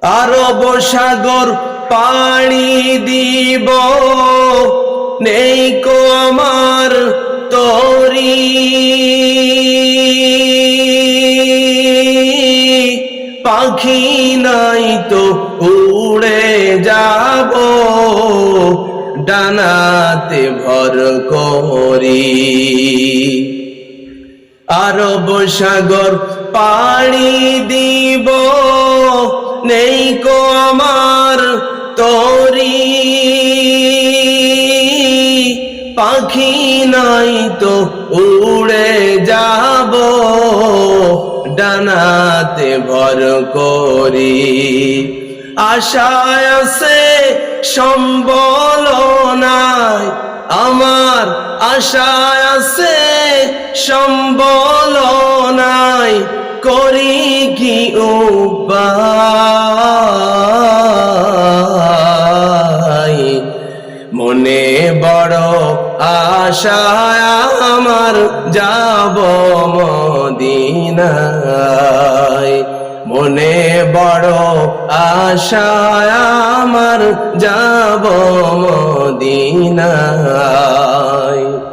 আরব সাগর পাড়ি দিব, নেই কো আমার তরি, পাখি নাই তো উড়ে যাব, ডানাতে ভর করি। আরব সাগর পাড়ি দিব, নেই কো আমার তরি, পাখি নাই তো উড়ে যাব, ডানাতে ভর করি। আশায় আছে সম্বল নাই আমার, আশায় আছে সম্বল নাই, করি কি উপায়। মনে বড় আশা আমার, যাব মদিনায়। মনে বড় আশা আমার, যাব মদিনায়।